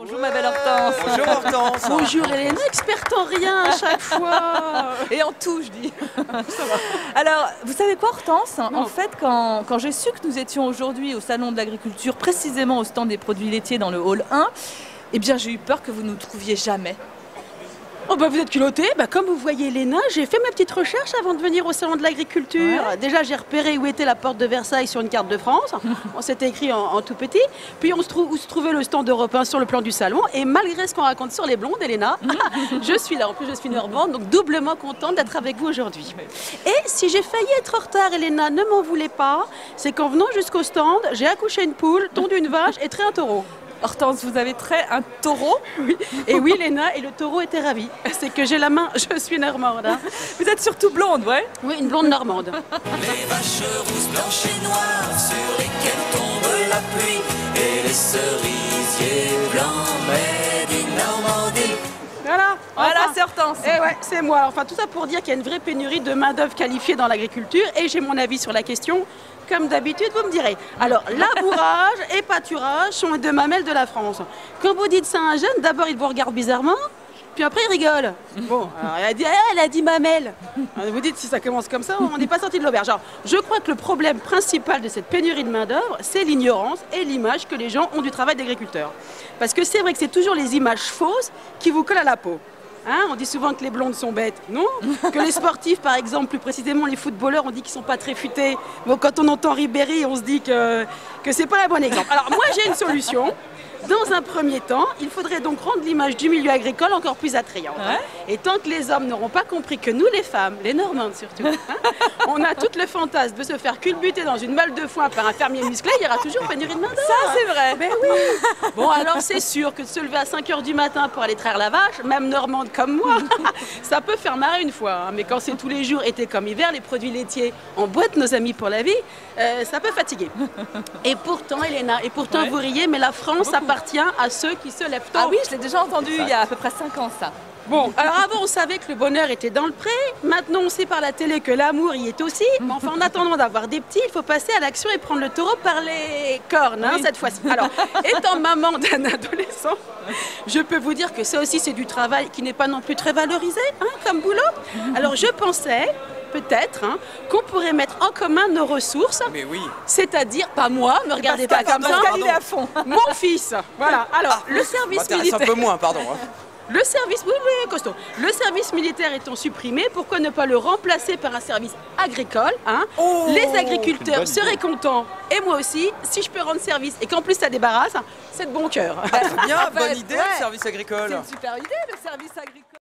Bonjour ma belle Hortense. Bonjour Hortense. Bonjour Elena, experte en rien à chaque fois. Et en tout, je dis. Alors, vous savez quoi Hortense? En fait, quand j'ai su que nous étions aujourd'hui au Salon de l'Agriculture, précisément au stand des produits laitiers dans le hall 1, eh bien j'ai eu peur que vous ne nous trouviez jamais. Oh bah vous êtes culottés, comme vous voyez Elena, j'ai fait ma petite recherche avant de venir au Salon de l'Agriculture. Ouais. Déjà j'ai repéré où était la porte de Versailles sur une carte de France, on s'était écrit en tout petit, puis où se trouvait le stand européen sur le plan du salon, et malgré ce qu'on raconte sur les blondes, Elena, je suis là, en plus je suis normande, donc doublement contente d'être avec vous aujourd'hui. Et si j'ai failli être en retard, Elena, ne m'en voulez pas, c'est qu'en venant jusqu'au stand, j'ai accouché une poule, tondu une vache et trait un taureau. Hortense, vous avez trait un taureau? Oui. Et oui, Léna, et le taureau était ravi. C'est que j'ai la main, je suis normande. Hein. Vous êtes surtout blonde, ouais? Oui, une blonde normande. Les vaches rousses, blanches et noires sur lesquelles tombe la pluie et les cerisiers blancs made in Normandie. Voilà, Voilà, enfin. c'est Hortense. Eh ouais, c'est moi. Enfin, tout ça pour dire qu'il y a une vraie pénurie de main-d'œuvre qualifiée dans l'agriculture et j'ai mon avis sur la question. Comme d'habitude, vous me direz. Alors, labourage et pâturage sont les deux mamelles de la France. Quand vous dites ça à un jeune, d'abord il vous regarde bizarrement, puis après il rigole. Bon, alors, elle a dit mamelle. Alors, vous dites si ça commence comme ça, on n'est pas sorti de l'auberge. Alors, je crois que le problème principal de cette pénurie de main-d'œuvre, c'est l'ignorance et l'image que les gens ont du travail d'agriculteur. Parce que c'est vrai que c'est toujours les images fausses qui vous collent à la peau. Hein, on dit souvent que les blondes sont bêtes, non? Que les sportifs, par exemple, plus précisément les footballeurs, on dit qu'ils sont pas très futés. Bon, quand on entend Ribéry, on se dit que c'est pas un bon exemple. Alors moi, j'ai une solution. Dans un premier temps, il faudrait donc rendre l'image du milieu agricole encore plus attrayante. Ouais. Et tant que les hommes n'auront pas compris que nous, les femmes, les Normandes surtout, on a tout le fantasme de se faire culbuter dans une malle de foin par un fermier musclé, il y aura toujours pénurie de main-d'œuvre. Ça, c'est vrai. Ben oui. Bon, alors c'est sûr que de se lever à 5 h du matin pour aller traire la vache, même normande comme moi, ça peut faire marrer une fois. Hein. Mais quand c'est tous les jours, été comme hiver, les produits laitiers en boîte, nos amis pour la vie, ça peut fatiguer. Et pourtant, Elena, Ouais. vous riez, mais la France appartient à ceux qui se lèvent tôt. Ah oui, je l'ai déjà entendu il y a à peu près 5 ans, ça. Bon, alors avant on savait que le bonheur était dans le pré, maintenant on sait par la télé que l'amour y est aussi, mais enfin en attendant d'avoir des petits, il faut passer à l'action et prendre le taureau par les cornes, hein, Oui. cette fois-ci. Alors, étant maman d'un adolescent, je peux vous dire que ça aussi c'est du travail qui n'est pas non plus très valorisé, hein, comme boulot. Alors je pensais, peut-être, hein, qu'on pourrait mettre en commun nos ressources, Mais oui. c'est-à-dire, pas moi, me regardez pas comme ça, Pascal, il est à fond. mon fils. Voilà, alors le service M'intéresse militaire... un peu moins, pardon. Hein. Le service, oui, costaud. Le service militaire étant supprimé, pourquoi ne pas le remplacer par un service agricole, hein? Oh, Les c'est une agriculteurs bonne seraient idée. contents, et moi aussi, si je peux rendre service et qu'en plus ça débarrasse, c'est de bon cœur. Très bien, En fait, bonne idée, ouais. le service agricole. C'est une super idée, le service agricole.